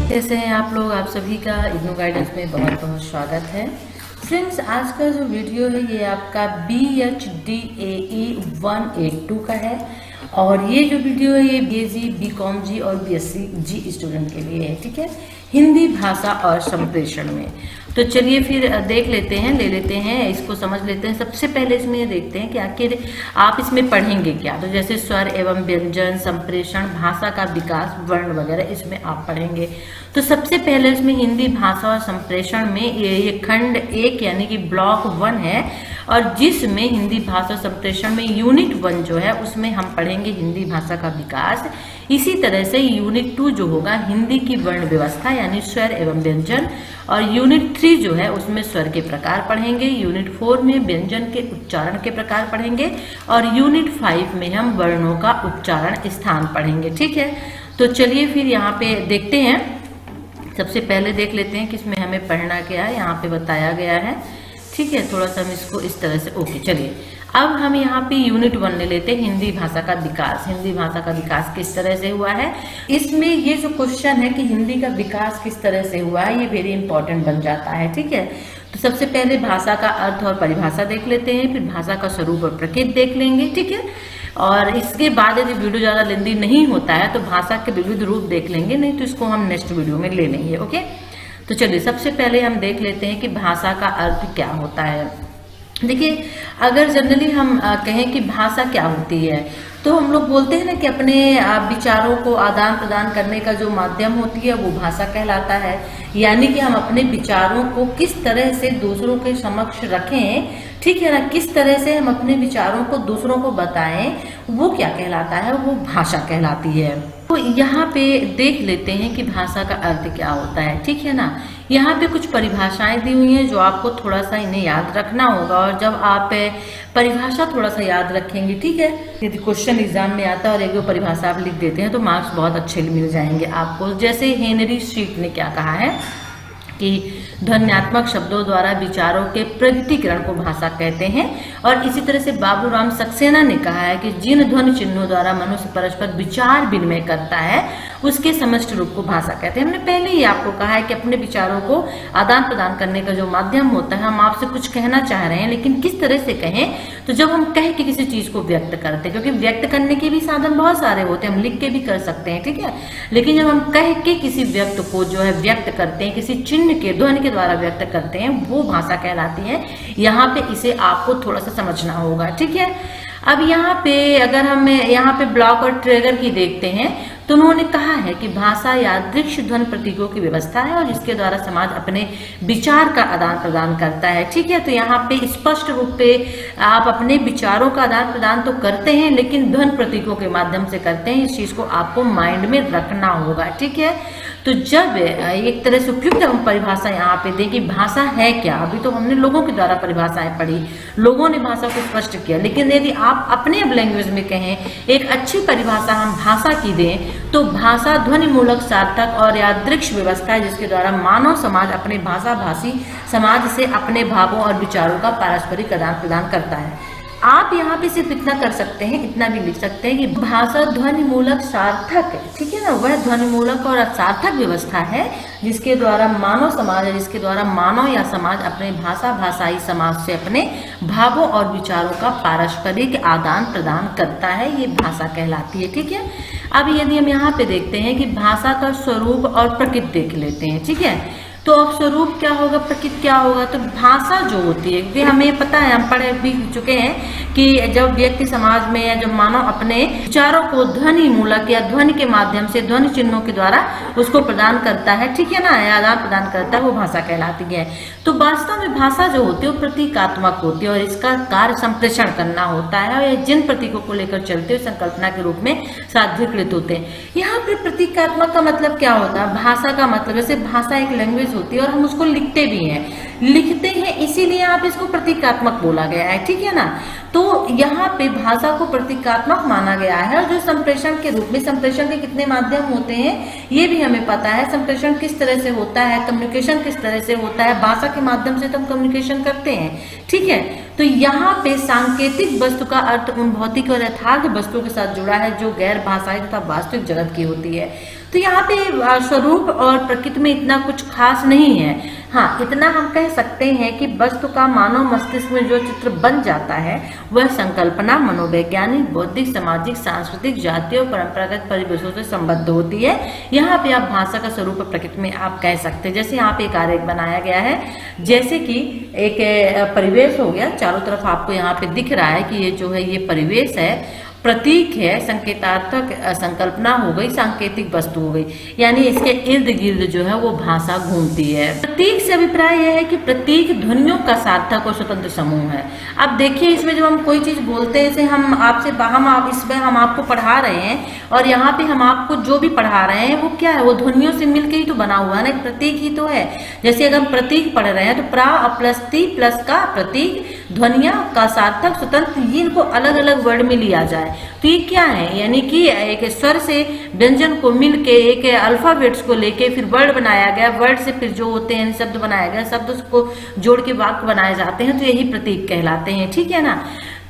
कैसे हैं आप लोग? आप सभी का इग्नू गाइडेंस में बहुत बहुत स्वागत है। फ्रेंड्स, आज का जो वीडियो है ये आपका BHDAE 182 का है और ये जो वीडियो है ये BAG, BCom जी और BSc जी स्टूडेंट के लिए है। ठीक है, हिंदी भाषा और संप्रेषण में। तो चलिए फिर देख लेते हैं, ले लेते हैं, इसको समझ लेते हैं। सबसे पहले इसमें ये देखते हैं कि आखिर आप इसमें पढ़ेंगे क्या। तो जैसे स्वर एवं व्यंजन, संप्रेषण, भाषा का विकास, वर्ण वगैरह इसमें आप पढ़ेंगे। तो सबसे पहले इसमें हिंदी भाषा और संप्रेषण में ये खंड 1 यानी कि ब्लॉक 1 है और जिसमें हिंदी भाषा संप्रेषण में यूनिट 1 जो है उसमें हम पढ़ेंगे हिंदी भाषा का विकास। इसी तरह से यूनिट 2 जो होगा हिंदी की वर्ण व्यवस्था यानी स्वर एवं व्यंजन, और यूनिट 3 जो है उसमें स्वर के प्रकार पढ़ेंगे। यूनिट 4 में व्यंजन के उच्चारण के प्रकार पढ़ेंगे और यूनिट 5 में हम वर्णों का उच्चारण स्थान पढ़ेंगे। ठीक है, तो चलिए फिर यहाँ पे देखते हैं। सबसे पहले देख लेते हैं कि इसमें हमें पढ़ना क्या है, यहाँ पे बताया गया है। ठीक है, थोड़ा सा हम इसको इस तरह से ओके। चलिए अब हम यहाँ पे यूनिट 1 ले लेते हैं, हिंदी भाषा का विकास। हिंदी भाषा का विकास किस तरह से हुआ है, इसमें ये जो क्वेश्चन है कि हिंदी का विकास किस तरह से हुआ है ये वेरी इंपॉर्टेंट बन जाता है। ठीक है, तो सबसे पहले भाषा का अर्थ और परिभाषा देख लेते हैं, फिर भाषा का स्वरूप और प्रकृति देख लेंगे। ठीक है, और इसके बाद यदि वीडियो ज़्यादा लेंदी नहीं होता है तो भाषा के विविध रूप देख लेंगे, नहीं तो इसको हम नेक्स्ट वीडियो में ले लेंगे। ओके, तो चलिए सबसे पहले हम देख लेते हैं कि भाषा का अर्थ क्या होता है। देखिए, अगर जनरली हम कहें कि भाषा क्या होती है तो हम लोग बोलते हैं ना कि अपने विचारों को आदान प्रदान करने का जो माध्यम होती है वो भाषा कहलाता है। यानी कि हम अपने विचारों को किस तरह से दूसरों के समक्ष रखें, ठीक है ना, किस तरह से हम अपने विचारों को दूसरों को बताएं, वो क्या कहलाता है, वो भाषा कहलाती है। तो यहाँ पे देख लेते हैं कि भाषा का अर्थ क्या होता है। ठीक है ना, यहाँ पे कुछ परिभाषाएं दी हुई हैं जो आपको थोड़ा सा इन्हें याद रखना होगा, और जब आप परिभाषा थोड़ा सा याद रखेंगे, ठीक है, यदि क्वेश्चन एग्जाम में आता है और एक दो परिभाषा आप लिख देते हैं तो मार्क्स बहुत अच्छे मिल जाएंगे आपको। जैसे हेनरी स्ट्रीट ने क्या कहा है कि ध्वन्यात्मक शब्दों द्वारा विचारों के प्रगटीकरण को भाषा कहते हैं, और इसी तरह से बाबूराम सक्सेना ने कहा है कि जिन ध्वनि चिन्हों द्वारा मनुष्य परस्पर विचार विनिमय करता है उसके समष्टि रूप को भाषा कहते हैं। हमने पहले ही आपको कहा है कि अपने विचारों को आदान प्रदान करने का जो माध्यम होता है, हम आपसे कुछ कहना चाह रहे हैं लेकिन किस तरह से कहें, तो जब हम कह के किसी चीज को व्यक्त करते हैं, क्योंकि व्यक्त करने के भी साधन बहुत सारे होते हैं, हम लिख के भी कर सकते हैं, ठीक है, लेकिन जब हम कह के किसी व्यक्त को जो है व्यक्त करते हैं, किसी चिन्ह के ध्वनि के द्वारा व्यक्त करते हैं, वो भाषा कहलाती है। यहाँ पे इसे आपको थोड़ा सा समझना होगा। ठीक है, अब यहाँ पे अगर हम यहाँ पे ब्लॉक और ट्रेगर की देखते हैं तो उन्होंने कहा है कि भाषा यादृक्ष ध्वनि प्रतीकों की व्यवस्था है और इसके द्वारा समाज अपने विचार का आदान प्रदान करता है। ठीक है, तो यहाँ पे स्पष्ट रूप पे आप अपने विचारों का आदान प्रदान तो करते हैं लेकिन ध्वनि प्रतीकों के माध्यम से करते हैं। इस चीज को आपको माइंड में रखना होगा। ठीक है, तो जब एक तरह से उपयुक्त हम परिभाषा यहाँ पे दें कि भाषा है क्या, अभी तो हमने लोगों के द्वारा परिभाषाएं पढ़ी, लोगों ने भाषा को स्पष्ट किया, लेकिन यदि आप अपने अब लैंग्वेज में कहें एक अच्छी परिभाषा हम भाषा की दें तो भाषा ध्वनि मूलक, सार्थक और यादृक्ष व्यवस्था है जिसके द्वारा मानव समाज अपने भाषा भाषी समाज से अपने भावों और विचारों का पारस्परिक आदान प्रदान करता है। आप यहाँ पे सिर्फ इतना कर सकते हैं, इतना भी लिख सकते हैं कि भाषा ध्वनि मूलक सार्थक है, ठीक है ना, वह ध्वनि मूलक और सार्थक व्यवस्था है जिसके द्वारा मानव समाज, जिसके द्वारा मानव या समाज अपने भाषा भाषाई समाज से अपने भावों और विचारों का पारस्परिक आदान प्रदान करता है, ये भाषा कहलाती है। ठीक है, अब यदि हम यहाँ पे देखते हैं कि भाषा का स्वरूप और प्रकृति देख लेते हैं। ठीक है, तो अब स्वरूप क्या होगा, प्रकृति क्या होगा, तो भाषा जो होती है, ये हमें पता है, हम पढ़ भी चुके हैं कि जब व्यक्ति समाज में या जब मानव अपने विचारों को ध्वनि मूलक या ध्वनि के माध्यम से ध्वनि चिन्हों के द्वारा उसको प्रदान करता है, ठीक है ना, आदान प्रदान करता है, वो भाषा कहलाती है। तो वास्तव में भाषा जो होती है वो प्रतीकात्मक होती है और इसका कार्य संप्रेषण करना होता है, और जिन प्रतीकों को लेकर चलते हुए संकल्पना के रूप में साधिकृत होते हैं। यहाँ पे प्रतीकात्मक का मतलब क्या होता है, भाषा का मतलब, जैसे भाषा एक लैंग्वेज होती है और हम उसको लिखते भी हैं, इसीलिए आप इसको प्रतीकात्मक बोला गया है। ठीक है ना, तो यहाँ पे भाषा को प्रतीकात्मक माना गया है। और जो संप्रेषण के रूप में, संप्रेषण के कितने माध्यम होते हैं ये भी हमें पता है, संप्रेषण किस तरह से होता है, कम्युनिकेशन किस तरह से होता है, भाषा के माध्यम से तो हम कम्युनिकेशन करते हैं। ठीक है, तो यहाँ पे सांकेतिक वस्तु का अर्थ उन भौतिक और यथार्थ वस्तुओं के साथ जुड़ा है जो गैर भाषाई तथा वास्तविक जगत की होती है। तो तो यहाँ पे स्वरूप और प्रकृति में इतना कुछ खास नहीं है। हाँ, इतना हम कह सकते हैं कि वस्तु का मानव मस्तिष्क में जो चित्र बन जाता है वह संकल्पना मनोवैज्ञानिक, बौद्धिक, सामाजिक, सांस्कृतिक, जातीय और परंपरागत परिवेशों से संबद्ध होती है। यहाँ पे आप भाषा का स्वरूप और प्रकृति में आप कह सकते हैं। जैसे यहाँ पे एक आरेख बनाया गया है, जैसे कि एक परिवेश हो गया, चारों तरफ आपको यहाँ पे दिख रहा है कि ये जो है ये परिवेश है, प्रतीक है, संकेतात्मक संकल्पना हो गई, सांकेतिक वस्तु हो गई, यानी इसके इर्द गिर्द जो है वो भाषा घूमती है। प्रतीक से अभिप्राय यह है कि प्रतीक ध्वनियों का सार्थक और स्वतंत्र समूह है। अब देखिए, इसमें जब हम कोई चीज बोलते हैं, जैसे इसमें हम आपको पढ़ा रहे हैं और यहाँ पे हम आपको जो भी पढ़ा रहे हैं वो क्या है, वो ध्वनियों से मिलकर ही तो बना हुआ है ना, एक प्रतीक ही तो है। जैसे अगर हम प्रतीक पढ़ रहे हैं तो प्रा प्लस ती प्लस का प्रतीक, ध्वनिया का सार्थक, स्वतंत्र, इनको अलग अलग वर्ड में लिया जाए तो ये क्या है, यानी कि एक स्वर से व्यंजन को मिलके एक अल्फाबेट्स को लेके फिर वर्ड बनाया गया, वर्ड से फिर जो होते हैं शब्द बनाया गया, शब्द को जोड़ के वाक्य बनाए जाते हैं, तो यही प्रतीक कहलाते हैं। ठीक है ना।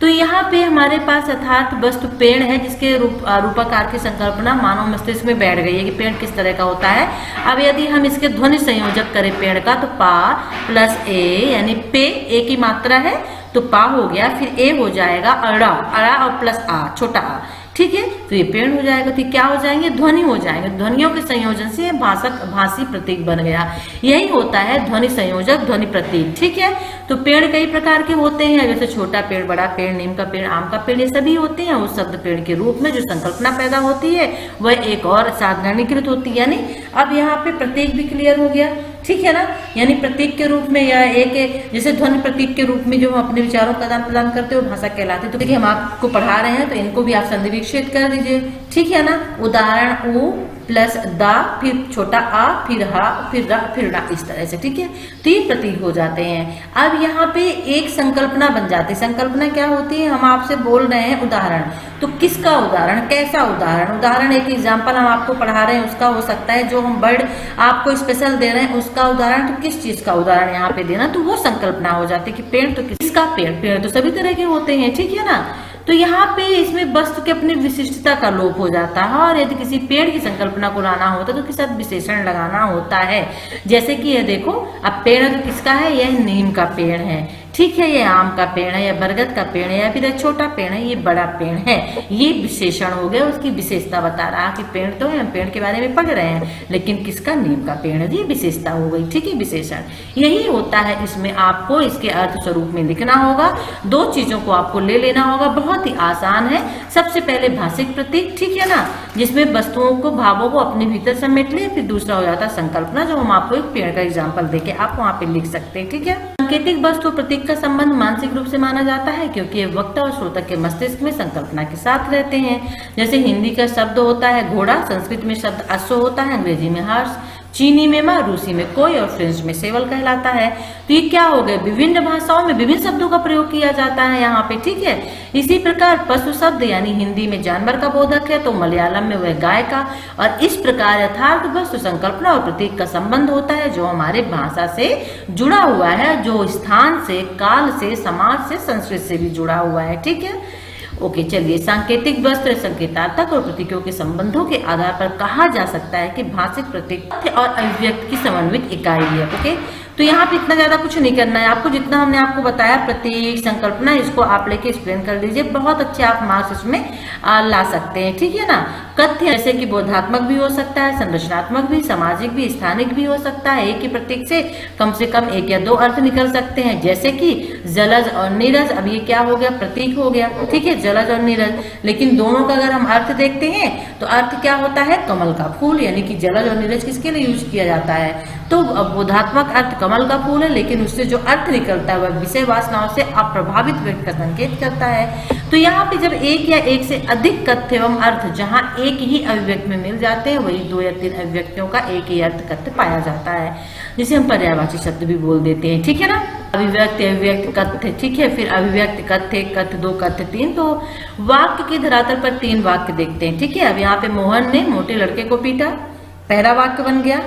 तो यहाँ पे हमारे पास यथार्थ वस्तु पेड़ है, जिसके रूपाकार की संकल्पना मानव मस्तिष्क में बैठ गई है कि पेड़ किस तरह का होता है। अब यदि हम इसके ध्वनि संयोजक करें पेड़ का, तो पा प्लस ए, यानी पे ए की मात्रा है तो पा हो गया, फिर ए हो जाएगा अड़ा, अड़ा और प्लस आ, छोटा आ। ठीक है, तो ये पेड़ हो जाएगा। तो क्या हो जाएंगे, ध्वनि हो जाएंगे। ध्वनियों के संयोजन से भाषी प्रतीक बन गया। यही होता है ध्वनि संयोजक, ध्वनि प्रतीक। ठीक है, तो पेड़ कई प्रकार के होते हैं, जैसे छोटा पेड़, बड़ा पेड़, नीम का पेड़, आम का पेड़, ये सभी होते हैं। उस शब्द पेड़ के रूप में जो संकल्पना पैदा होती है वह एक और साधारणीकृत होती है। यानी अब यहाँ पे प्रतीक भी क्लियर हो गया। ठीक है ना, यानी प्रतीक के रूप में या एक जैसे ध्वनि प्रतीक के रूप में जो हम अपने विचारों का आदान प्रदान करते हो भाषा कहलाती है। तो देखिए, हम आपको पढ़ा रहे हैं तो इनको भी आप संधिविच्छेद कर दीजिए। ठीक है ना, उदाहरण उ प्लस दा, फिर छोटा आ, फिर हा, फिर रा, फिर रा, इस तरह से। ठीक है, तीन प्रतीक हो जाते हैं। अब यहाँ पे एक संकल्पना बन जाती है। संकल्पना क्या होती है, हम आपसे बोल रहे हैं उदाहरण, तो किसका उदाहरण, कैसा उदाहरण। उदाहरण एक एग्जाम्पल हम आपको पढ़ा रहे हैं उसका हो सकता है, जो हम वर्ड आपको स्पेशल दे रहे हैं उसका उदाहरण, तो किस चीज का उदाहरण यहाँ पे देना, तो वो संकल्पना हो जाती है कि पेड़ तो किसका पेड़, पेड़ तो सभी तरह के होते हैं। ठीक है ना, तो यहाँ पे इसमें वस्तु के अपनी विशिष्टता का लोप हो जाता है, और यदि किसी पेड़ की संकल्पना को लाना होता है तो उसके साथ विशेषण लगाना होता है। जैसे कि ये देखो, अब पेड़ तो किसका है, यह नीम का पेड़ है। ठीक है, ये आम का पेड़ है, या बरगद का पेड़ है, या फिर एक छोटा पेड़ है, ये बड़ा पेड़ है। ये विशेषण हो गया, उसकी विशेषता बता रहा कि पेड़ तो है, हम पेड़ के बारे में पढ़ रहे हैं, लेकिन किसका, नीम का पेड़ है, ये विशेषता हो गई। ठीक है, विशेषण यही होता है। इसमें आपको इसके अर्थ स्वरूप में लिखना होगा। दो चीजों को आपको ले लेना होगा, बहुत ही आसान है। सबसे पहले भाषिक प्रतीक, ठीक है ना, जिसमें वस्तुओं को, भावों को अपने भीतर समेट ले। फिर दूसरा हो जाता है संकल्पना, जो हम आपको एक पेड़ का एग्जाम्पल देके आप वहां पे लिख सकते हैं। ठीक है, सांकेतिक वस्तु प्रतीक का संबंध मानसिक रूप से माना जाता है, क्योंकि ये वक्ता और श्रोता के मस्तिष्क में संकल्पना के साथ रहते हैं। जैसे हिंदी का शब्द होता है घोड़ा, संस्कृत में शब्द अश्व होता है, अंग्रेजी में हॉर्स, चीनी में माँ, रूसी में कोई और फ्रेंच में सेवल कहलाता है। तो ये क्या हो गए, विभिन्न भाषाओं में विभिन्न शब्दों का प्रयोग किया जाता है यहाँ पे। ठीक है, इसी प्रकार पशु शब्द, यानी हिंदी में जानवर का बोधक है तो मलयालम में वह गाय का। और इस प्रकार यथार्थ वस्तु, संकल्पना और प्रतीक का संबंध होता है, जो हमारे भाषा से जुड़ा हुआ है, जो स्थान से, काल से, समाज से, संस्कृति से भी जुड़ा हुआ है। ठीक है, ओके, चलिए। सांकेतिक वस्त्र संकेतात्मक और प्रतीकों के संबंधों के आधार पर कहा जा सकता है कि भाषिक प्रतीक और अभिव्यक्ति की समन्वित इकाई है। ओके, तो यहाँ पे इतना ज्यादा कुछ नहीं करना है आपको। जितना हमने आपको बताया प्रतीक, संकल्पना, इसको आप लेके एक्सप्लेन कर लीजिए। बहुत अच्छे आप मार्क्स इसमें ला सकते हैं। ठीक है ना, कथ्य जैसे कि बोधात्मक भी हो सकता है, संरचनात्मक भी, सामाजिक भी, स्थानिक भी हो सकता है। एक ही प्रतीक से कम एक या दो अर्थ निकल सकते हैं, जैसे कि जलज और नीरज। अब ये क्या हो गया, प्रतीक हो गया। ठीक है, जलज और नीरज, लेकिन दोनों का अगर हम अर्थ देखते हैं तो अर्थ क्या होता है, कमल का फूल। यानी कि जलज और नीरज किसके लिए यूज किया जाता है, तो बोधात्मक अर्थ कमल का फूल है, लेकिन उससे जो अर्थ निकलता है वह विषय वासनाओं से अप्रभावित व्यक्ति का संकेत करता है। तो यहाँ पे जब एक या एक से अधिक कथ्य एवं अर्थ जहाँ एक ही अभिव्यक्ति में मिल जाते हैं, वही दो या तीन अभिव्यक्तियों का एक ही अर्थ कथ्य पाया जाता है, जिसे हम पर्यायवाची शब्द भी बोल देते हैं। ठीक है ना, अभिव्यक्ति, अभिव्यक्ति, कथ्य। ठीक है, फिर अभिव्यक्ति, कथ्य, कथ्य दो, कथ्य तीन। तो वाक्य के धरातल पर तीन वाक्य देखते हैं। ठीक है, अब यहाँ पे मोहन ने मोटे लड़के को पीटा, पहला वाक्य बन गया।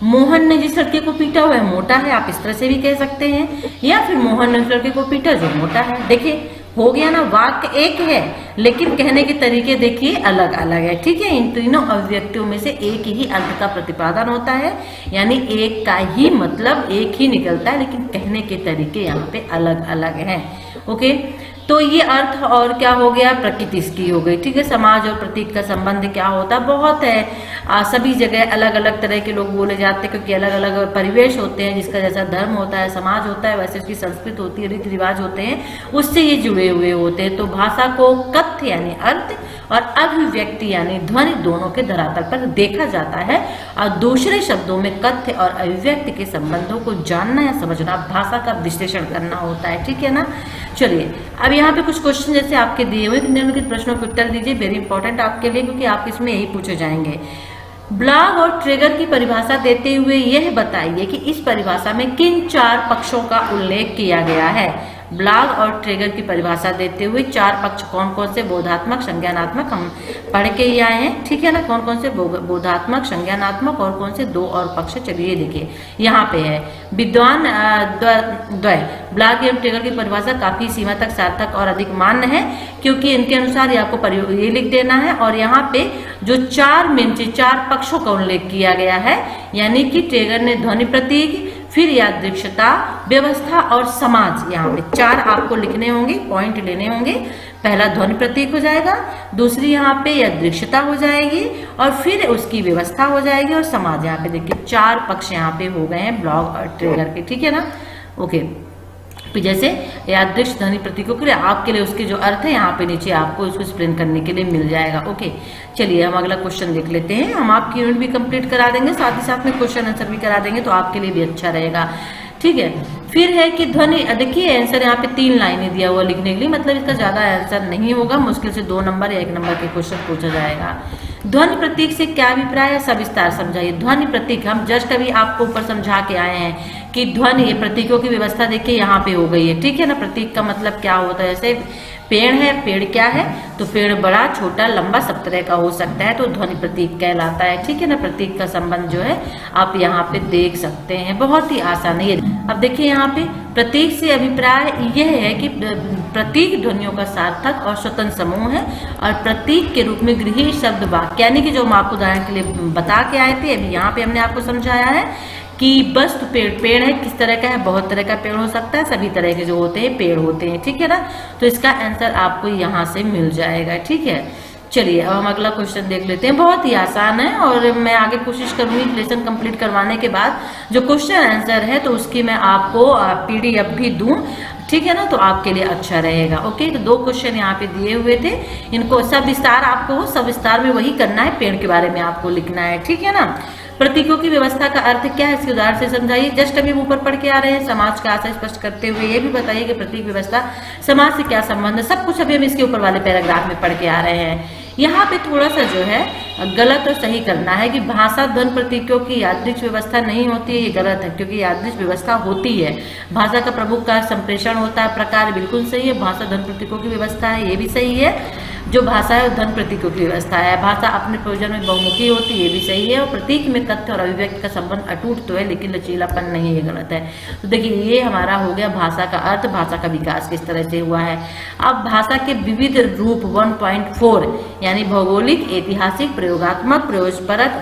मोहन ने जिस लड़के को पीटा वह मोटा है, आप इस तरह से भी कह सकते हैं, या फिर मोहन ने उस लड़के को पीटा जो मोटा है। देखिए, हो गया ना, वाक्य एक है लेकिन कहने के तरीके देखिए अलग अलग है। ठीक है, इन तीनों अभिव्यक्तियों में से एक ही अर्थ का प्रतिपादन होता है, यानी एक का ही मतलब एक ही निकलता है, लेकिन कहने के तरीके यहाँ पे अलग अलग हैं। ओके, तो ये अर्थ और क्या हो गया, प्रकृति इसकी हो गई। ठीक है, समाज और प्रतीक का संबंध क्या होता है, बहुत है। सभी जगह अलग अलग तरह के लोग बोले जाते हैं, क्योंकि अलग अलग परिवेश होते हैं। जिसका जैसा धर्म होता है, समाज होता है, वैसे उसकी संस्कृति होती है, रीति रिवाज होते हैं, उससे ये जुड़े हुए होते हैं। तो भाषा को कथ्य यानी अर्थ और अभिव्यक्ति यानी ध्वनि दोनों के धरातल पर देखा जाता है। और दूसरे शब्दों में कथ्य और अभिव्यक्ति के संबंधों को जानना या समझना भाषा का विश्लेषण करना होता है। ठीक है ना। चलिए, अब यहाँ पे कुछ क्वेश्चन जैसे आपके दिए हुए निम्नलिखित प्रश्नों के उत्तर दीजिए। वेरी इंपॉर्टेंट आपके लिए, क्योंकि आप इसमें यही पूछे जाएंगे। ब्लॉग और ट्रिगर की परिभाषा देते हुए यह बताइए कि इस परिभाषा में किन 4 पक्षों का उल्लेख किया गया है। ब्लॉग और ट्रिगर की परिभाषा देते हुए 4 पक्ष कौन कौन से, बोधात्मक, संज्ञानात्मक, हम पढ़ के ही आए हैं। ठीक है ना, कौन कौन से बोधात्मक, संज्ञानात्मक और कौन से 2 और पक्ष। चलिए देखिए, यहाँ पे है विद्वान द्वय। ब्लॉग एवं ट्रिगर की परिभाषा काफी सीमा तक सार्थक और अधिक मान्य है, क्योंकि इनके अनुसार आपको ये लिख देना है। और यहाँ पे जो 4 पक्षों का उल्लेख किया गया है, यानी कि ट्रिगर ने ध्वनि प्रतीक, फिर यादृच्छता, व्यवस्था और समाज, यहाँ पे 4 आपको लिखने होंगे, पॉइंट लेने होंगे। पहला ध्वनि प्रतीक हो जाएगा, दूसरी यहाँ पे यादृच्छता हो जाएगी, और फिर उसकी व्यवस्था हो जाएगी, और समाज। यहाँ पे देखिए 4 पक्ष यहाँ पे हो गए हैं ब्लॉग और ट्रिगर के। ठीक है ना। ओके, जैसे यादृक्ष ध्वनि प्रतीकों के लिए आपके लिए उसके जो अर्थ है यहाँ पे नीचे आपको इसको एक्सप्लेन करने के लिए मिल जाएगा। ओके, चलिए हम अगला क्वेश्चन देख लेते हैं। हम आपकी यूनिट भी कंप्लीट करा देंगे, साथ ही साथ में क्वेश्चन आंसर भी करा देंगे, तो आपके लिए भी अच्छा रहेगा। ठीक है, फिर है कि ध्वनि, देखिए आंसर यहाँ पे 3 लाइनें दिया हुआ लिखने के लिए, मतलब इसका ज्यादा आंसर नहीं होगा, मुश्किल से 2 नंबर या 1 नंबर के क्वेश्चन पूछा जाएगा। ध्वनि प्रतीक से क्या अभिप्राय है, सविस्तार समझाइए। ध्वनि प्रतीक हम जस्ट अभी आपको ऊपर समझा के आए हैं कि ध्वनि, ये प्रतीकों की व्यवस्था देखिए यहाँ पे हो गई है। ठीक है ना। प्रतीक का मतलब क्या होता है, जैसे पेड़ है, पेड़ क्या है, तो पेड़ बड़ा, छोटा, लंबा सब तरह का हो सकता है, तो ध्वनि प्रतीक कहलाता है। ठीक है ना। प्रतीक का संबंध जो है आप यहाँ पे देख सकते हैं, बहुत ही आसान है। अब देखिए यहाँ पे प्रतीक से अभिप्राय यह है कि प्रतीक ध्वनियों का सार्थक और स्वतंत्र समूह है, और प्रतीक के रूप में गृहीत शब्द वाक्य, यानी कि जो हम आपको उदाहरण के लिए बता के आए थे, अभी यहाँ पे हमने आपको समझाया है कि वस्तु पेड़ है, किस तरह का है, बहुत तरह का पेड़ हो सकता है, सभी तरह के जो होते हैं पेड़ होते हैं। ठीक है ना। तो इसका आंसर आपको यहाँ से मिल जाएगा। ठीक है, चलिए अब हम अगला क्वेश्चन देख लेते हैं। बहुत ही आसान है, और मैं आगे कोशिश करूंगी लेसन कंप्लीट करवाने के बाद जो क्वेश्चन आंसर है तो उसकी मैं आपको PDF भी दूं। ठीक है ना, तो आपके लिए अच्छा रहेगा। ओके, तो 2 क्वेश्चन यहाँ पे दिए हुए थे, इनको सब विस्तार आपको सब विस्तार में वही करना है, पेड़ के बारे में आपको लिखना है। ठीक है ना। प्रतीकों की व्यवस्था का अर्थ क्या है, इसके उदाहरण से समझाइए। जस्ट अभी हम ऊपर पढ़ के आ रहे हैं, समाज का आशय स्पष्ट करते हुए ये भी बताइए कि प्रतीक व्यवस्था समाज से क्या संबंध है। सब कुछ अभी हम इसके ऊपर वाले पैराग्राफ में पढ़ के आ रहे हैं। यहाँ पे थोड़ा सा जो है गलत और सही करना है कि भाषा ध्वनि प्रतीकों की यादृच्छिक व्यवस्था नहीं होती है, ये गलत है, क्योंकि यादृच्छिक व्यवस्था होती है। भाषा का प्रमुख कार्य संप्रेषण होता है, प्रकार बिल्कुल सही है। भाषा ध्वनि प्रतीकों की व्यवस्था है, ये भी सही है। जो भाषा है ध्वनि प्रतीकों की व्यवस्था है। भाषा अपने प्रयोजन में बहुमुखी होती है, ये भी सही है। और प्रतीक में तथ्य और अभिव्यक्ति का संबंध अटूट तो है, लेकिन लचीलापन नहीं, ये गलत है। तो देखिए ये हमारा हो गया भाषा का अर्थ, भाषा का विकास किस तरह से हुआ है। अब भाषा के विविध रूप 1.4 यानी भौगोलिक, ऐतिहासिक, प्रयोगात्मक,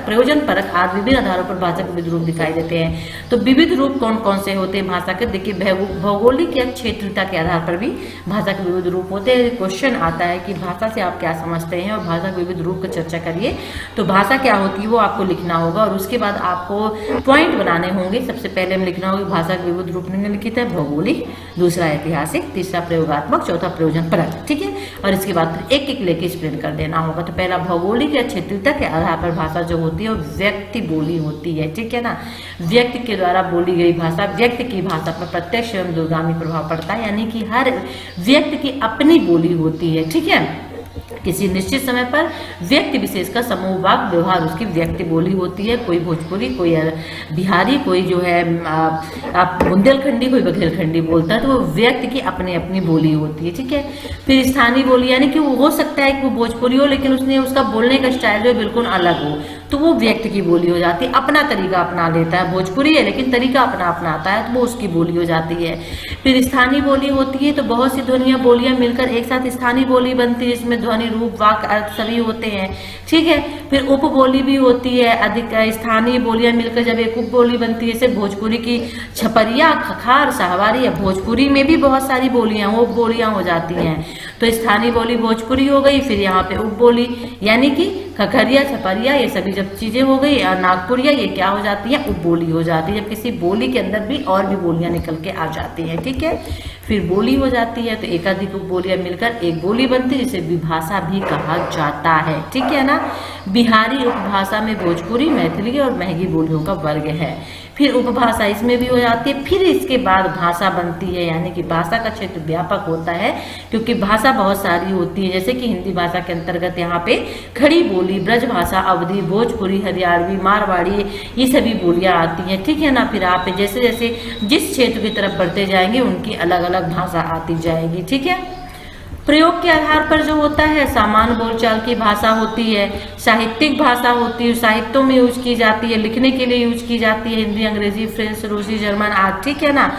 प्रयोजन परक आदि विभिन्न आधारों पर भाषा के विविध रूप दिखाई देते हैं। तो विविध रूप कौन कौन से होते हैं भाषा के, देखिए भौगोलिक या क्षेत्रीयता के आधार पर भी भाषा के विविध रूप होते हैं। क्वेश्चन आता है कि भाषा से आप क्या समझते हैं, और भाषा के विविध रूप की चर्चा करिए। तो भाषा क्या होती है वो आपको लिखना होगा, और उसके बाद आपको पॉइंट बनाने होंगे। सबसे पहले हम लिखना होगा भाषा के विविध रूप निम्नलिखित है, भौगोलिक, दूसरा ऐतिहासिक, तीसरा प्रयोगात्मक, चौथा प्रयोजन परक। ठीक है, और इसके बाद एक एक लेके एक्सप्लेन कर देना होगा। तो पहला भौगोलिक या क्षेत्रीयता के आधार पर भाषा जो होती है वो व्यक्ति बोली होती है। ठीक है ना। व्यक्ति के द्वारा बोली गई भाषा, व्यक्ति की भाषा पर प्रत्यक्ष एवं दूरगामी प्रभाव पड़ता है, यानी कि हर व्यक्ति की अपनी बोली होती है। ठीक है। किसी निश्चित समय पर व्यक्ति विशेष का समूह वाक व्यवहार उसकी व्यक्ति बोली होती है। कोई भोजपुरी, कोई बिहारी, कोई जो है बुंदेलखंडी, कोई बघेलखंडी बोलता है, तो वो व्यक्ति की अपनी अपनी बोली होती है। ठीक है। फिर स्थानीय बोली, यानी कि वो हो सकता है कि वो भोजपुरी हो, लेकिन उसने उसका बोलने का स्टाइल जो बिल्कुल अलग हो, तो वो व्यक्ति की बोली हो जाती है, अपना तरीका अपना लेता है। भोजपुरी है लेकिन तरीका अपना अपनाता है, तो वो उसकी बोली हो जाती है। फिर स्थानीय बोली होती है, तो बहुत सी ध्वनियाँ बोलियाँ मिलकर एक साथ स्थानीय बोली बनती है, इसमें ध्वनि, रूप, वाक्य, अर्थ सभी होते हैं, ठीक है। फिर उपबोली भी होती है, अधिक स्थानीय बोलियां मिलकर जब एक उपबोली बनती है, जैसे भोजपुरी की छपरिया, खखार, शाहवारी है। भोजपुरी में भी बहुत सारी बोलियां, वो बोलियां हो जाती हैं। तो स्थानीय बोली भोजपुरी हो गई, फिर यहाँ पे उपबोली यानी कि खखरिया, छपरिया, ये सभी जब चीजें हो गई, और नागपुरिया, ये क्या हो जाती है, उपबोली हो जाती है। जब किसी बोली के अंदर भी और भी बोलियां निकल के आ जाती हैं, ठीक है। फिर बोली हो जाती है, तो एकाधिक उपबोलियां मिलकर एक बोली बनती है, जिसे विभाषा भी कहा जाता है, ठीक है ना। बिहारी उपभाषा में भोजपुरी, मैथिली और महंगी बोलियों का वर्ग है। फिर उपभाषा इसमें भी हो जाती है। फिर इसके बाद भाषा बनती है, यानी कि भाषा का क्षेत्र व्यापक होता है, क्योंकि भाषा बहुत सारी होती है। जैसे कि हिंदी भाषा के अंतर्गत यहाँ पे खड़ी बोली, ब्रज भाषा, अवधी, भोजपुरी, हरियाणवी, मारवाड़ी, ये सभी बोलियां आती हैं, ठीक है ना। फिर आप जैसे जैसे जिस क्षेत्र की तरफ बढ़ते जाएंगे उनकी अलग अलग भाषा आती जाएगी, ठीक है। प्रयोग के आधार पर जो होता है, सामान्य बोलचाल की भाषा होती है, साहित्यिक भाषा होती है, साहित्यों में यूज की जाती है, लिखने के लिए यूज की जाती है, हिंदी, अंग्रेजी, फ्रेंच, रूसी, जर्मन आदि, ठीक है ना।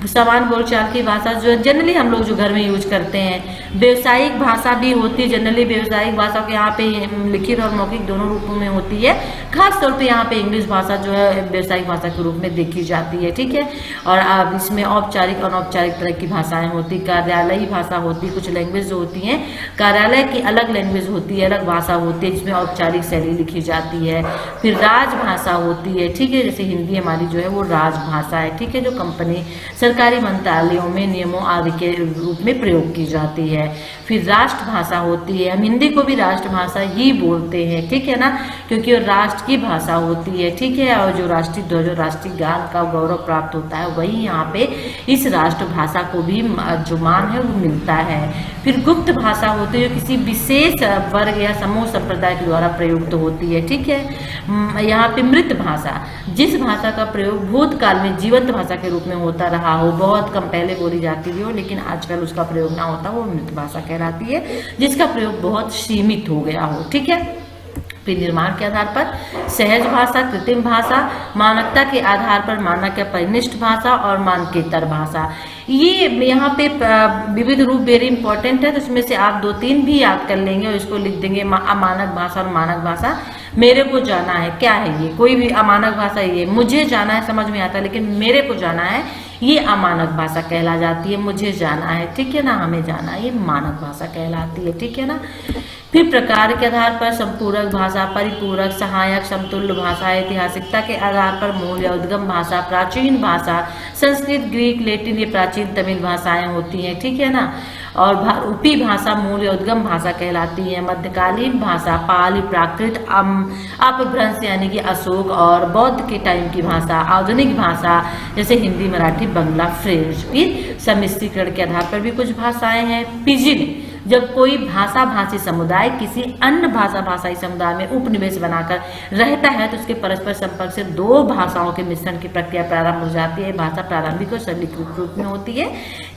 सामान्य बोलचाल की भाषा जो जनरली हम लोग जो घर में यूज करते हैं। व्यवसायिक भाषा भी होती है, जनरली व्यवसायिक भाषा के यहाँ पे लिखित और मौखिक दोनों रूपों में होती है। खास तौर पे यहाँ पे इंग्लिश भाषा जो है व्यवसायिक भाषा के रूप में देखी जाती है, ठीक है। और अब इसमें औपचारिक अनौपचारिक तरह की भाषाएं होती, कार्यालयी भाषा होती, कुछ लैंग्वेज जो होती हैं कार्यालय की अलग लैंग्वेज होती है, अलग भाषा होती है, जिसमें औपचारिक शैली लिखी जाती है। फिर राजभाषा होती है, ठीक है, जैसे हिंदी हमारी जो है वो राजभाषा है, ठीक है, जो कंपनी सरकारी मंत्रालयों में नियमों आदि के रूप में प्रयोग की जाती है। फिर राष्ट्रभाषा होती है, हम हिंदी को भी राष्ट्रभाषा ही बोलते हैं, ठीक है ना, क्योंकि वो राष्ट्र की भाषा होती है, ठीक है। और जो राष्ट्रीय ध्वज और राष्ट्रीय गान का गौरव प्राप्त होता है, वही यहाँ पे इस राष्ट्रभाषा को भी जो मान है वो मिलता है। फिर गुप्त भाषा होती है, जो किसी विशेष वर्ग या समूह संप्रदाय के द्वारा प्रयुक्त होती है, ठीक है। यहाँ पे मृत भाषा, जिस भाषा का प्रयोग भूतकाल में जीवंत भाषा के रूप में होता रहा हो, बहुत कम पहले बोली जाती हो, लेकिन आजकल उसका प्रयोग ना होता, वो मृत भाषा कहलाती है, जिसका प्रयोग बहुत सीमित हो गया हो, ठीक है। फिर निर्माण के आधार पर सहज भाषा, कृत्रिम भाषा, मानकता के आधार पर मानक या परिनिष्ठ भाषा और मानकेतर भाषा। ये यहाँ पे विविध रूप वेरी इंपॉर्टेंट है, तो इसमें से आप 2-3 भी याद कर लेंगे और इसको लिख देंगे। अमानक भाषा और मानक भाषा, मेरे को जाना है क्या है ये, कोई भी अमानक भाषा, ये मुझे जाना है समझ में आता है, लेकिन मेरे को जाना है ये अमानक भाषा कहला जाती है। मुझे जाना है, ठीक है ना, हमें जाना है, ये मानक भाषा कहलाती है, ठीक है ना। फिर प्रकार के आधार पर संपूरक भाषा, परिपूरक, सहायक, समतुल्य भाषा, ऐतिहासिकता के आधार पर मूल या उद्गम भाषा, प्राचीन भाषा, संस्कृत, ग्रीक, लैटिन, ये प्राचीन तमिल भाषाएं होती हैं, ठीक है ना। और रूपी भाषा मूल या उद्गम भाषा कहलाती है। मध्यकालीन भाषा पाली, प्राकृत, अपभ्रंश यानी कि अशोक और बौद्ध के टाइम की भाषा। आधुनिक भाषा जैसे हिंदी, मराठी, बंगला, फ्रेंच। फिर सम्मिश्रीकरण के आधार पर भी कुछ भाषाएं हैं। पिजिन, जब कोई भाषा भाषी समुदाय किसी अन्य भाषाई समुदाय में उपनिवेश बनाकर रहता है, तो उसके परस्पर संपर्क से 2 भाषाओं के मिश्रण की प्रक्रिया प्रारंभ हो जाती है। भाषा प्रारंभिक और सरलीकृत रूप में होती है,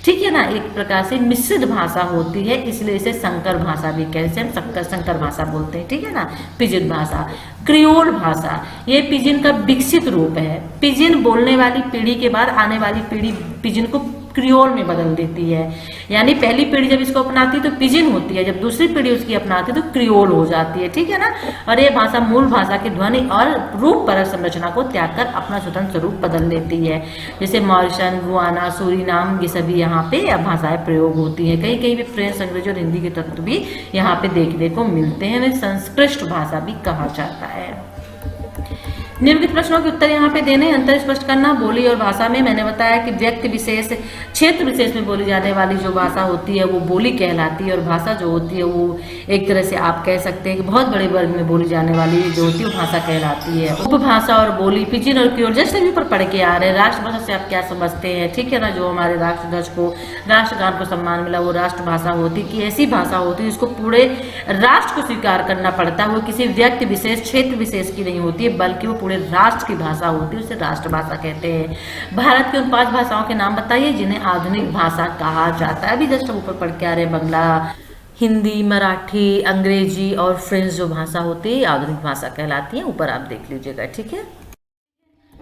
ठीक है ना। एक प्रकार से मिश्रित भाषा होती है, इसलिए इसे संकर भाषा भी कहते हैं, हम संकर भाषा बोलते हैं, ठीक है ना। पिजिन भाषा, क्रियोल भाषा, ये पिजिन का विकसित रूप है। पिजिन बोलने वाली पीढ़ी के बाद आने वाली पीढ़ी पिजिन को क्रियोल में बदल देती है, यानी पहली पीढ़ी जब इसको अपनाती है तो पिजिन होती है, जब दूसरी पीढ़ी उसकी अपनाती है तो क्रियोल हो जाती है, ठीक है ना। और ये भाषा मूल भाषा की ध्वनि और रूप परक संरचना को त्याग कर अपना स्वतंत्र रूप बदल लेती है। जैसे मॉरिशन, गुआना, सूरीनाम, ये सभी यहाँ पे भाषाएं प्रयोग होती है। कहीं कहीं भी फ्रेंच, अंग्रेजी और हिंदी के तत्व भी यहाँ पे देखने को मिलते हैं। इन्हें संस्कृत भाषा भी कहा जाता है। निम्नलिखित प्रश्नों के उत्तर यहाँ पे देने, अंतर स्पष्ट करना। बोली और भाषा में मैंने बताया कि व्यक्ति विशेष, क्षेत्र विशेष में बोली जाने वाली जो भाषा होती है वो बोली कहलाती है, और भाषा जो होती है वो एक तरह से आप कह सकते हैं कि बहुत बड़े वर्ग में बोली जाने वाली जो होती है वो भाषा कहलाती है। उपभाषा और बोली, पिजिन और क्रियोल, जैसे भी ऊपर पढ़ के आ रहे हैं। राष्ट्रभाषा से आप क्या समझते हैं, ठीक है ना। जो हमारे राष्ट्रध्वज को, राष्ट्रगान को सम्मान मिला, वो राष्ट्रभाषा होती कि ऐसी भाषा होती है जिसको पूरे राष्ट्र को स्वीकार करना पड़ता है। वो किसी व्यक्ति विशेष, क्षेत्र विशेष की नहीं होती है, बल्कि वो राष्ट्र की भाषा होती है, उसे राष्ट्रभाषा कहते हैं। भारत की उन 5 भाषाओं के नाम बताइए जिन्हें आधुनिक भाषा कहा जाता है। अभी जस्ट ऊपर पढ़ के आ रहे हैं, बंगला, हिंदी, मराठी, अंग्रेजी और फ्रेंच जो भाषा होती है आधुनिक भाषा कहलाती है, ऊपर आप देख लीजिएगा, ठीक है।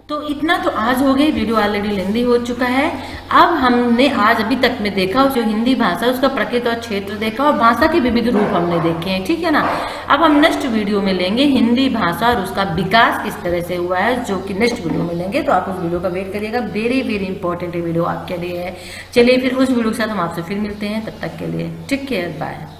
तो इतना तो आज हो गई, वीडियो ऑलरेडी लेंदी हो चुका है। अब हमने आज अभी तक में देखा जो हिंदी भाषा उसका प्रकृति और क्षेत्र देखा और भाषा के विविध रूप हमने देखे हैं, ठीक है ना। अब हम नेक्स्ट वीडियो में लेंगे हिंदी भाषा और उसका विकास किस तरह से हुआ है, जो कि नेक्स्ट वीडियो में लेंगे। तो आप उस वीडियो का वेट करिएगा, वेरी वेरी इंपॉर्टेंट वीडियो आपके लिए है। चलिए फिर उस वीडियो के साथ हम आपसे फिर मिलते हैं, तब तक के लिए टेक केयर, बाय।